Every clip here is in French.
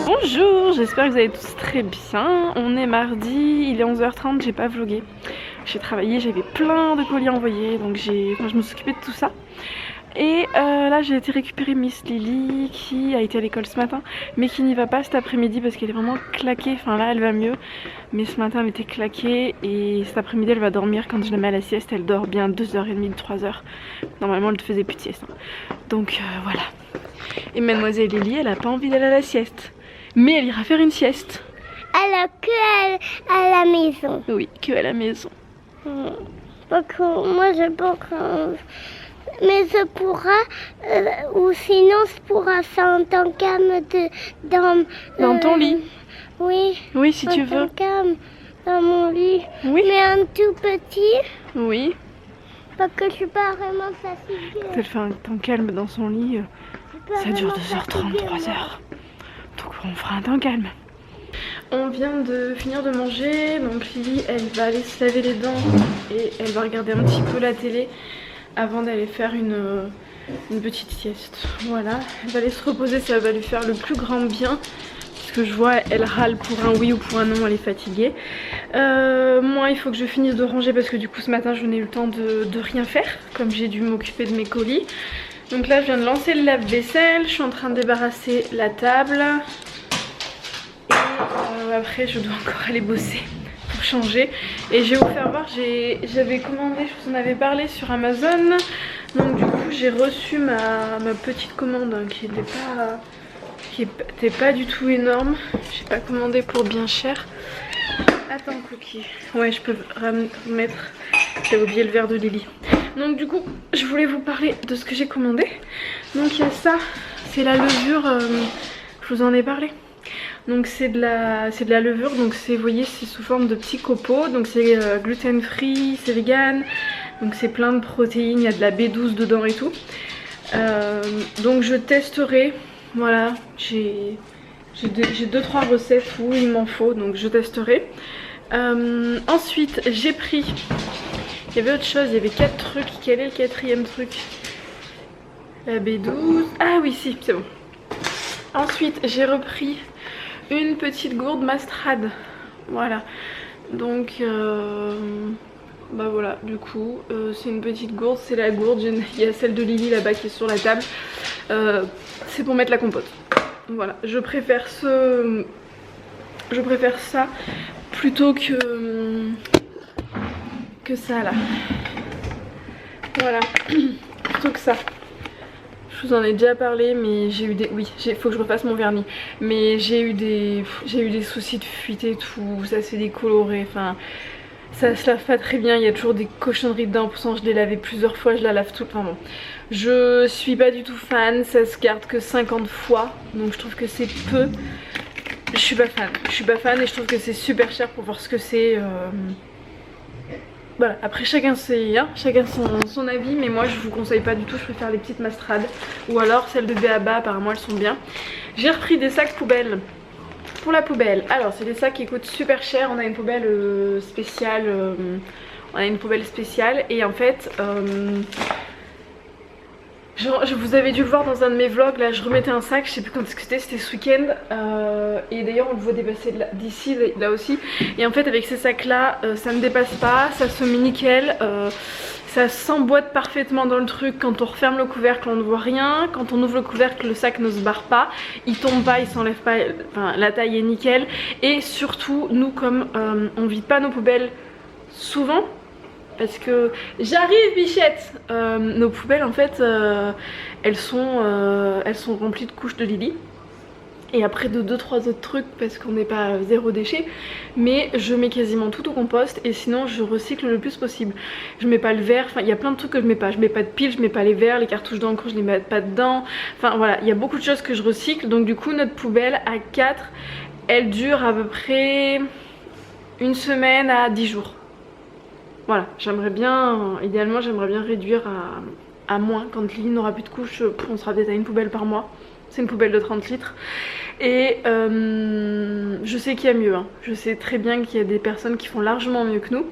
Bonjour, j'espère que vous allez tous très bien. On est mardi, il est 11h30, j'ai pas vlogué. J'ai travaillé, j'avais plein de colis envoyés, donc je me suis occupée de tout ça. Et là j'ai été récupérer Miss Lily qui a été à l'école ce matin mais qui n'y va pas cet après-midi parce qu'elle est vraiment claquée. Enfin là elle va mieux, mais ce matin elle était claquée et cet après-midi elle va dormir. Quand je la mets à la sieste elle dort bien 2h30, 3h. Normalement elle ne faisait plus de sieste, hein. Donc voilà. Et mademoiselle Lily elle a pas envie d'aller à la sieste, mais elle ira faire une sieste. Alors que à la maison. Oui, que à la maison. Parce que moi je pense que... Mais je pourra, ou sinon je pourra faire un temps calme dans ton lit. Oui. Oui, si tu veux. Un temps calme dans mon lit. Oui. Mais un tout petit. Oui. Parce que je suis pas vraiment fatiguée. Elle fait un temps calme dans son lit. Ça dure 2h30, 3h. Donc on fera un temps calme. On vient de finir de manger, donc Lily elle va aller se laver les dents et elle va regarder un petit peu la télé avant d'aller faire une petite sieste. Voilà, elle va aller se reposer, ça va lui faire le plus grand bien. Parce que je vois elle râle pour un oui ou pour un non, elle est fatiguée. Moi il faut que je finisse de ranger parce que du coup ce matin je n'ai eu le temps de rien faire, comme j'ai dû m'occuper de mes colis. Donc là je viens de lancer le lave-vaisselle, je suis en train de débarrasser la table. Et après je dois encore aller bosser pour changer. Et je vais vous faire voir, j'avais commandé, je vous en avais parlé sur Amazon. Donc du coup j'ai reçu ma petite commande, hein, qui était pas du tout énorme. J'ai pas commandé pour bien cher. Attends Cookie, ouais je peux remettre, j'avais oublié le verre de Lily. Donc du coup je voulais vous parler de ce que j'ai commandé. Donc il y a ça, c'est la levure, je vous en ai parlé. Donc c'est de la levure, donc c'est, vous voyez, c'est sous forme de petits copeaux. Donc c'est gluten free, c'est vegan, donc c'est plein de protéines, il y a de la B12 dedans et tout. Donc je testerai, voilà, j'ai 2-3 recettes où il m'en faut, donc je testerai. Ensuite j'ai pris, il y avait autre chose, il y avait 4 trucs. Quel est le 4e truc? La B12, ah oui si, c'est bon. Ensuite j'ai repris une petite gourde Mastrade, voilà. Donc bah voilà, du coup c'est une petite gourde, c'est la gourde, il y a celle de Lily là-bas qui est sur la table, c'est pour mettre la compote. Voilà, je préfère ça plutôt que ça là. Voilà, plutôt que ça. Je vous en ai déjà parlé, mais j'ai eu des... Oui, faut que je refasse mon vernis. Mais j'ai eu des soucis de fuite et tout, ça s'est décoloré, enfin... Ça se lave pas très bien, il y a toujours des cochonneries dedans, pourtant je l'ai lavé plusieurs fois, je la lave tout... Enfin bon, je suis pas du tout fan, ça se garde que 50 fois, donc je trouve que c'est peu. Je suis pas fan et je trouve que c'est super cher pour voir ce que c'est. Voilà, après chacun son avis, mais moi je vous conseille pas du tout, je préfère les petites Mastrades ou alors celles de B.A.B.A, apparemment elles sont bien. J'ai repris des sacs poubelles pour la poubelle. Alors c'est des sacs qui coûtent super cher, on a une poubelle spéciale, et en fait je vous avais dû le voir dans un de mes vlogs, là je remettais un sac, je sais plus quand c'était ce week-end, et d'ailleurs on le voit dépasser d'ici là aussi. Et en fait avec ces sacs là ça ne dépasse pas, ça se met nickel, ça s'emboîte parfaitement dans le truc. Quand on referme le couvercle on ne voit rien, quand on ouvre le couvercle le sac ne se barre pas, il tombe pas, il s'enlève pas, enfin la taille est nickel. Et surtout nous comme on vide pas nos poubelles souvent, parce que j'arrive Bichette, nos poubelles en fait elles sont remplies de couches de Lily. Et après de 2-3 autres trucs parce qu'on n'est pas zéro déchet. Mais je mets quasiment tout au compost et sinon je recycle le plus possible. Je mets pas le verre, enfin il y a plein de trucs que je mets pas. Je mets pas de piles, je mets pas les verres, les cartouches d'encre je les mets pas dedans. Enfin voilà, il y a beaucoup de choses que je recycle. Donc du coup notre poubelle à 4, elle dure à peu près une semaine à 10 jours. Voilà, j'aimerais bien, idéalement j'aimerais bien réduire à moins. Quand Lily n'aura plus de couches, on sera peut-être à une poubelle par mois. C'est une poubelle de 30 litres. Et je sais qu'il y a mieux, hein. Je sais très bien qu'il y a des personnes qui font largement mieux que nous.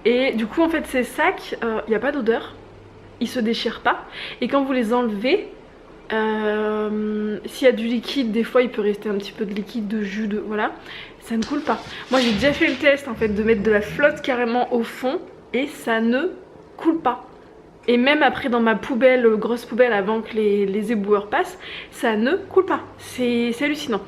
Et du coup en fait ces sacs, il n'y a pas d'odeur, ils se déchirent pas. Et quand vous les enlevez, s'il y a du liquide, des fois il peut rester un petit peu de liquide, de jus, de voilà, ça ne coule pas. Moi j'ai déjà fait le test en fait de mettre de la flotte carrément au fond et ça ne coule pas. Et même après dans ma poubelle, grosse poubelle avant que les éboueurs passent, ça ne coule pas. C'est hallucinant.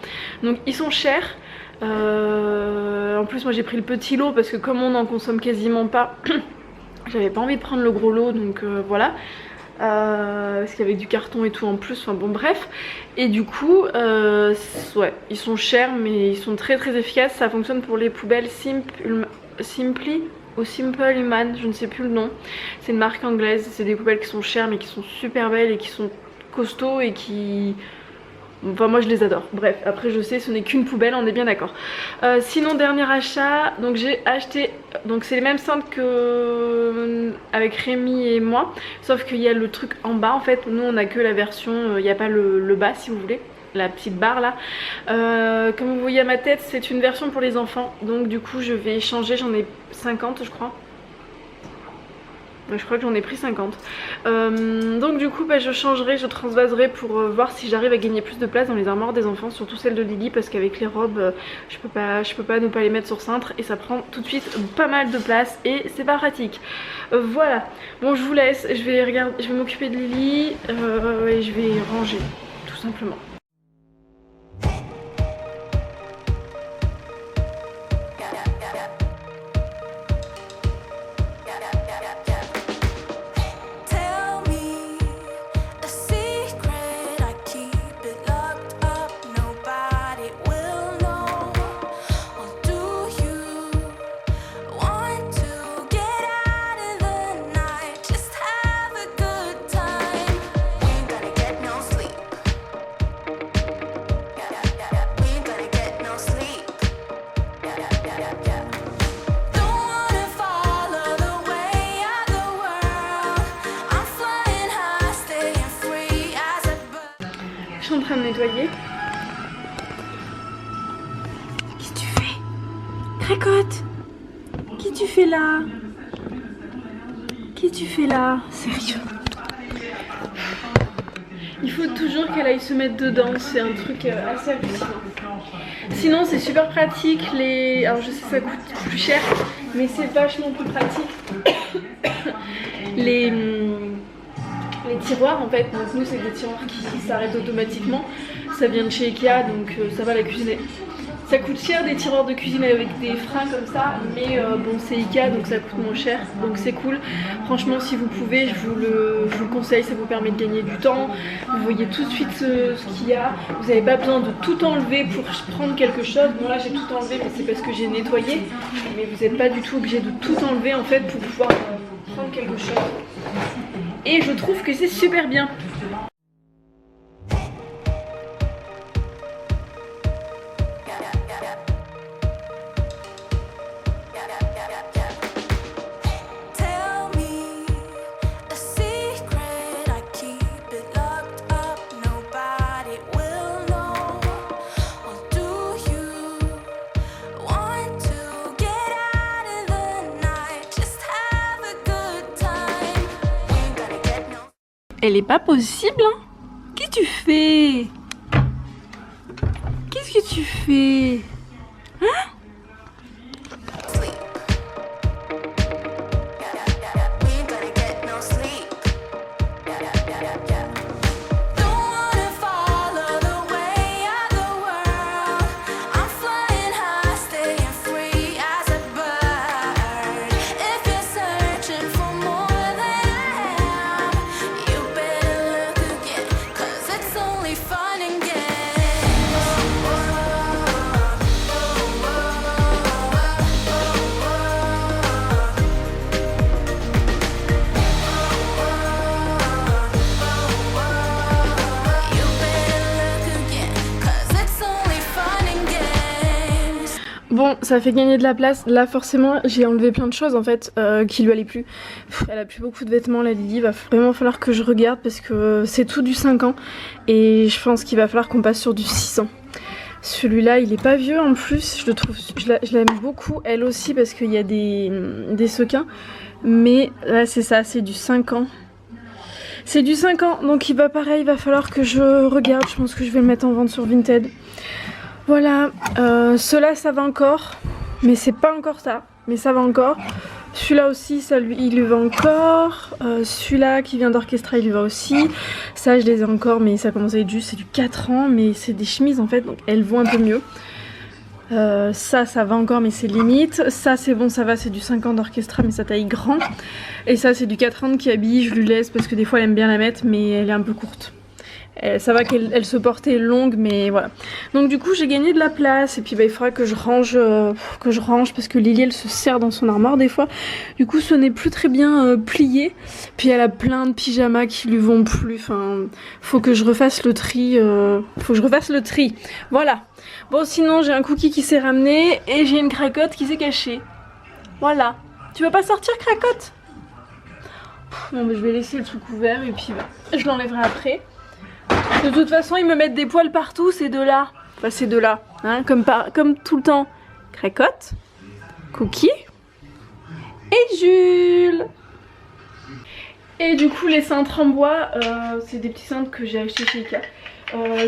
Donc ils sont chers. En plus moi j'ai pris le petit lot parce que comme on n'en consomme quasiment pas, j'avais pas envie de prendre le gros lot, donc voilà. Parce qu'il y avait du carton et tout en plus, enfin bon bref. Et du coup, ouais, ils sont chers mais ils sont très très efficaces. Ça fonctionne pour les poubelles Simply ou Simple Human, je ne sais plus le nom. C'est une marque anglaise, c'est des poubelles qui sont chères mais qui sont super belles et qui sont costauds et qui... Enfin moi je les adore. Bref, après je sais ce n'est qu'une poubelle, on est bien d'accord. Sinon dernier achat, donc j'ai acheté, donc c'est les mêmes cintres que avec Rémi et moi, sauf qu'il y a le truc en bas en fait. Nous on a que la version, il n'y a pas le bas si vous voulez, la petite barre là. Comme vous voyez à ma tête, c'est une version pour les enfants, donc du coup je vais changer, j'en ai 50 je crois. Je crois que j'en ai pris 50. Donc du coup bah, je changerai, je transvaserai pour voir si j'arrive à gagner plus de place dans les armoires des enfants, surtout celles de Lily, parce qu'avec les robes je peux pas ne pas les mettre sur cintre et ça prend tout de suite pas mal de place et c'est pas pratique. Voilà, bon je vous laisse, je vais m'occuper de Lily et je vais ranger tout simplement. Je suis en train de nettoyer. Qu'est-ce que tu fais? Cracotte! Qu'est-ce que tu fais là? Qu'est-ce que tu fais là? Sérieux? Il faut toujours qu'elle aille se mettre dedans, c'est un truc assez hallucinant. Sinon c'est super pratique, alors je sais ça coûte plus cher, mais c'est vachement plus pratique. Les tiroirs en fait, donc nous c'est des tiroirs qui s'arrêtent automatiquement. Ça vient de chez Ikea donc ça va la cuisiner. Ça coûte cher des tiroirs de cuisine avec des freins comme ça, mais bon c'est Ikea donc ça coûte moins cher, donc c'est cool. Franchement si vous pouvez, je vous le conseille, ça vous permet de gagner du temps. Vous voyez tout de suite ce qu'il y a, vous n'avez pas besoin de tout enlever pour prendre quelque chose. Bon là j'ai tout enlevé mais c'est parce que j'ai nettoyé, mais vous n'êtes pas du tout obligé de tout enlever en fait pour pouvoir prendre quelque chose. Et je trouve que c'est super bien. Elle est pas possible, hein? Qu'est-ce que tu fais? Qu'est-ce que tu fais? Hein? ça fait gagner de la place. Là forcément j'ai enlevé plein de choses en fait qui lui allaient plus. Elle a plus beaucoup de vêtements la Lily, va vraiment falloir que je regarde parce que c'est tout du 5 ans et je pense qu'il va falloir qu'on passe sur du 6 ans. Celui-là il est pas vieux en plus, je le trouve, je l'aime beaucoup, elle aussi parce qu'il y a des sequins. Mais là c'est ça, c'est du 5 ans. C'est du 5 ans, donc il va pareil, il va falloir que je regarde, je pense que je vais le mettre en vente sur Vinted. Voilà, ceux-là ça va encore, mais c'est pas encore ça, mais ça va encore. Celui-là aussi, ça il lui va encore. Celui-là qui vient d'Orchestra, il lui va aussi. Ça je les ai encore, mais ça commence à être juste, c'est du 4 ans, mais c'est des chemises en fait, donc elles vont un peu mieux. Ça va encore mais c'est limite. Ça c'est bon, ça va, c'est du 5 ans d'Orchestra mais ça taille grand. Et ça c'est du 4 ans qui habille, je lui laisse parce que des fois elle aime bien la mettre mais elle est un peu courte. Ça va qu'elle se portait longue mais voilà. Donc du coup j'ai gagné de la place et puis bah, il faudra que je range parce que Lily elle se serre dans son armoire des fois. Du coup ce n'est plus très bien plié. Puis elle a plein de pyjamas qui lui vont plus. Enfin faut que je refasse le tri. Voilà. Bon sinon j'ai un cookie qui s'est ramené et j'ai une cracotte qui s'est cachée. Voilà. Tu veux pas sortir cracotte? Bon bah, je vais laisser le truc ouvert et puis bah, je l'enlèverai après. De toute façon ils me mettent des poils partout ces deux-là. Enfin ces deux-là. Hein, comme tout le temps. Cracotte, Cookie et Jules. Et du coup les cintres en bois, c'est des petits cintres que j'ai achetés chez Ikea.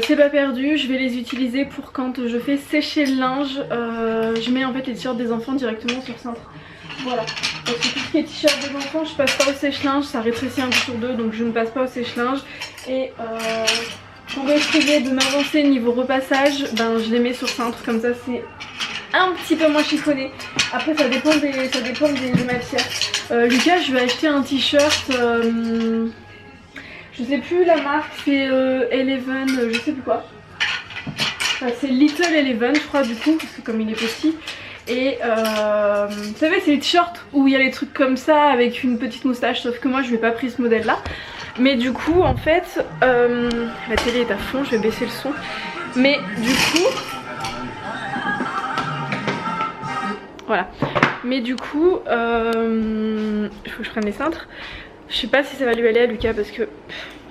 C'est pas perdu, je vais les utiliser pour quand je fais sécher le linge. Je mets en fait les t-shirts des enfants directement sur cintre. Voilà, parce que tout ce qui est t-shirt des enfants je passe pas au sèche-linge, ça rétrécit un peu sur deux donc je ne passe pas au sèche-linge. Et pour essayer de m'avancer niveau repassage, ben je les mets sur cintre, comme ça c'est un petit peu moins chiffonné. Après ça dépend des matières. Lucas je lui ai acheté un t-shirt, je sais plus la marque, c'est Eleven, je sais plus quoi. Enfin, c'est Little Eleven je crois du coup, parce que comme il est petit. Et vous savez c'est les t-shirts où il y a les trucs comme ça avec une petite moustache, sauf que moi je n'ai pas pris ce modèle là. Mais du coup en fait la télé est à fond, je vais baisser le son. Mais du coup voilà. Mais du coup il faut que je prenne les cintres. Je sais pas si ça va lui aller à Lucas parce que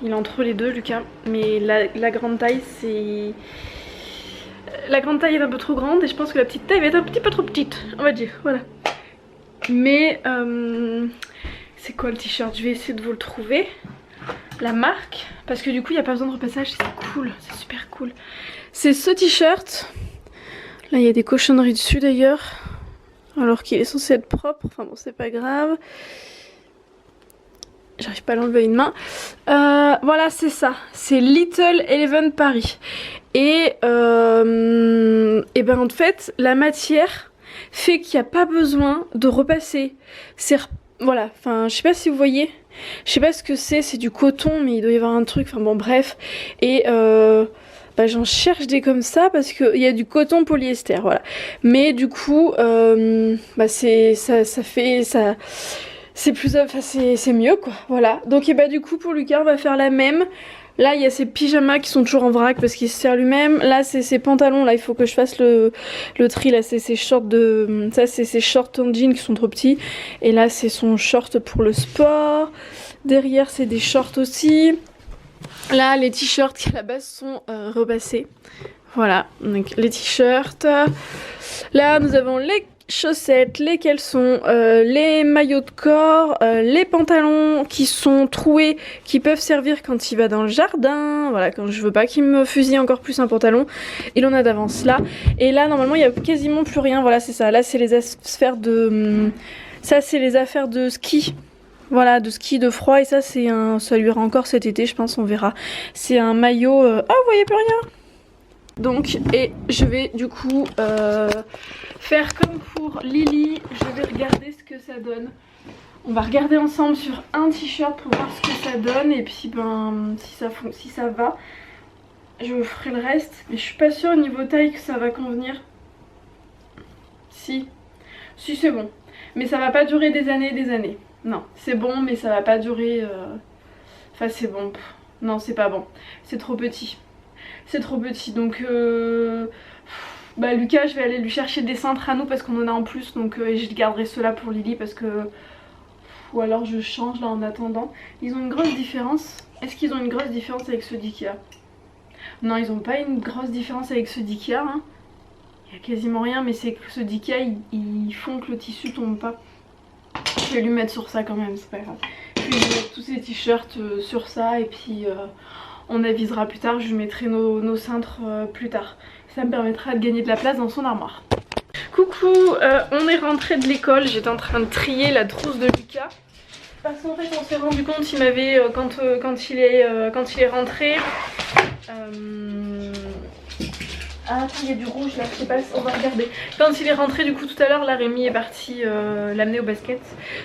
il est entre les deux Lucas. Mais la grande taille c'est... La grande taille est un peu trop grande et je pense que la petite taille va être un petit peu trop petite, on va dire, voilà. Mais c'est quoi le t-shirt? Je vais essayer de vous le trouver. La marque, parce que du coup il n'y a pas besoin de repassage, c'est cool, c'est super cool. C'est ce t-shirt. Là il y a des cochonneries dessus d'ailleurs. Alors qu'il est censé être propre, enfin bon c'est pas grave. J'arrive pas à l'enlever à une main. Voilà c'est ça, c'est Little Eleven Paris. Et ben en fait la matière fait qu'il n'y a pas besoin de repasser. Voilà, enfin je sais pas si vous voyez. Je sais pas ce que c'est du coton mais il doit y avoir un truc, enfin bon bref. Et bah, j'en cherche des comme ça parce qu'il y a du coton polyester, voilà. Mais du coup bah c'est plus, enfin c'est mieux quoi, voilà. Donc et bah du coup pour Lucas on va faire la même. Là il y a ses pyjamas qui sont toujours en vrac parce qu'il se sert lui-même. Là c'est ses pantalons, là il faut que je fasse le tri. Là c'est ses shorts de... Ça c'est ses shorts en jean qui sont trop petits. Et là c'est son short pour le sport. Derrière c'est des shorts aussi. Là les t-shirts qui à la base sont repassés. Voilà, donc les t-shirts. Là nous avons les chaussettes, les caleçons, les maillots de corps, les pantalons qui sont troués, qui peuvent servir quand il va dans le jardin, voilà, quand je veux pas qu'il me fusille encore plus un pantalon, il en a d'avance là. Et là normalement il y a quasiment plus rien, voilà c'est ça, là c'est les affaires de... Ça c'est les affaires de ski. Voilà, de ski de froid et ça c'est un... Ça lui ira encore cet été je pense, on verra. C'est un maillot... Oh vous voyez plus rien. Donc, et je vais du coup faire comme pour Lily, je vais regarder ce que ça donne. On va regarder ensemble sur un t-shirt pour voir ce que ça donne et puis ben si ça va, je vous ferai le reste. Mais je suis pas sûre au niveau taille que ça va convenir. Si c'est bon. Mais ça va pas durer des années et des années. Non, c'est bon mais ça va pas durer... Enfin c'est bon. Non c'est pas bon. C'est trop petit. C'est trop petit donc Bah Lucas, je vais aller lui chercher des cintres à nous parce qu'on en a en plus, donc je garderai ceux-là pour Lily parce que... Ou alors je change là en attendant. Ils ont une grosse différence. Est-ce qu'ils ont une grosse différence avec ceux d'Ikea? Non, ils ont pas une grosse différence avec ceux d'Ikea. Hein. Il y a quasiment rien, mais c'est que ceux d'Ikea, ils font que le tissu tombe pas. Je vais lui mettre sur ça quand même, c'est pas grave. Je vais lui mettre tous ces t-shirts sur ça et puis on avisera plus tard. Je lui mettrai nos cintres plus tard. Ça me permettra de gagner de la place dans son armoire. Coucou, on est rentré de l'école, j'étais en train de trier la trousse de Lucas. Parce qu'en fait on s'est rendu compte, il m'avait, quand il est rentré... Ah attends, il y a du rouge là, je sais pas, on va regarder. Quand il est rentré du coup tout à l'heure, là Rémi est parti l'amener au basket.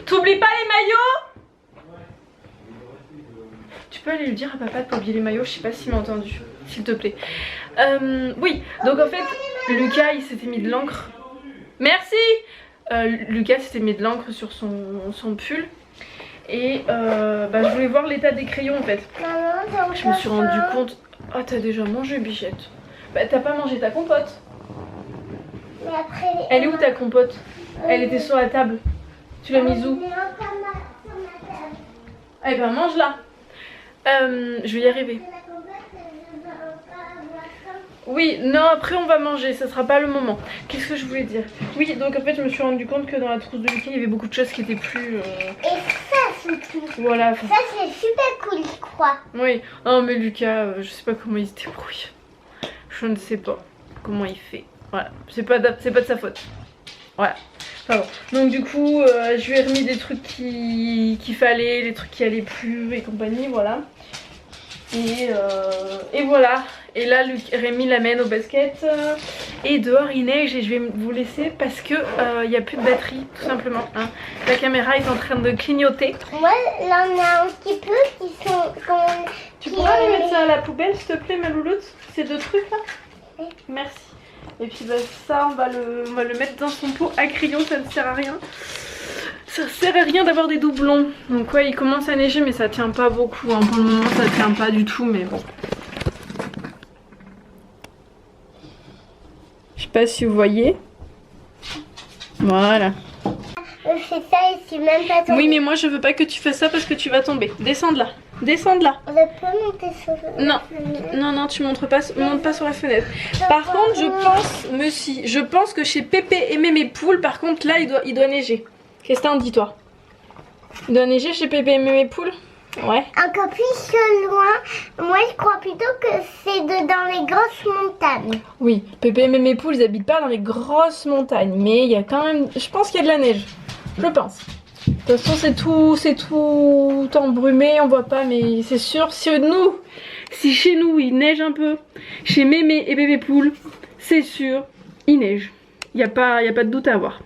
T'oublies pas les maillots? Tu peux aller lui dire à papa de pas oublier les maillots, je sais pas s'il m'a entendu, s'il te plaît. Oui, donc en fait Lucas il s'était mis de l'encre. Merci. Lucas s'était mis de l'encre sur son pull. Et je voulais voir l'état des crayons en fait. Je me suis rendu compte... Oh t'as déjà mangé Bichette? Bah t'as pas mangé ta compote. Mais après, elle est où ta compote? Elle était sur la table. Tu l'as mise où? Eh ben mange-la. Je vais y arriver. Oui, non, après on va manger, ça sera pas le moment. Qu'est-ce que je voulais dire? Oui, donc en fait je me suis rendu compte que dans la trousse de Lucas il y avait beaucoup de choses qui étaient plus... Et ça c'est cool. Voilà. Ça c'est super cool, je crois. Oui, non mais Lucas, je sais pas comment il se débrouille. Je ne sais pas comment il fait. Voilà, c'est pas de sa faute. Voilà. Enfin bon. Donc du coup, je lui ai remis des trucs qu'il fallait, les trucs qui allaient plus et compagnie, voilà. Et voilà. Et là Rémi l'amène au basket et dehors il neige et je vais vous laisser parce que il n'y a plus de batterie tout simplement hein. La caméra est en train de clignoter. Moi là on a un petit peu qui sont... Tu pourras aller mettre ça à la poubelle s'il te plaît ma louloute? Ces deux trucs là? Oui. Merci. Et puis ça on va le mettre dans son pot à crayon, ça ne sert à rien. Ça sert à rien d'avoir des doublons. Donc ouais il commence à neiger mais ça tient pas beaucoup hein. Pour le moment ça tient pas du tout mais bon. Je sais pas si vous voyez. Voilà. Je fais ça et je suis même pas tombée. Oui mais moi je veux pas que tu fasses ça parce que tu vas tomber. Descends de là. Descends de là. Je peux monter sur non. Non, tu montes pas sur la fenêtre. Par contre je pense que chez Pépé et Mémé Poule, par contre là il doit neiger. Qu'est-ce que t'en dis toi? Il doit neiger chez Pépé et Mémé Poule? Ouais. Encore plus loin, moi je crois plutôt que c'est dans les grosses montagnes. Oui, Pépé et Mémé Poule ils habitent pas dans les grosses montagnes, mais il y a quand même, je pense qu'il y a de la neige, je pense. De toute façon c'est tout embrumé, on voit pas, mais c'est sûr si chez nous il neige un peu, chez Mémé et Bébé Poule, c'est sûr, il neige. Il y a pas de doute à avoir.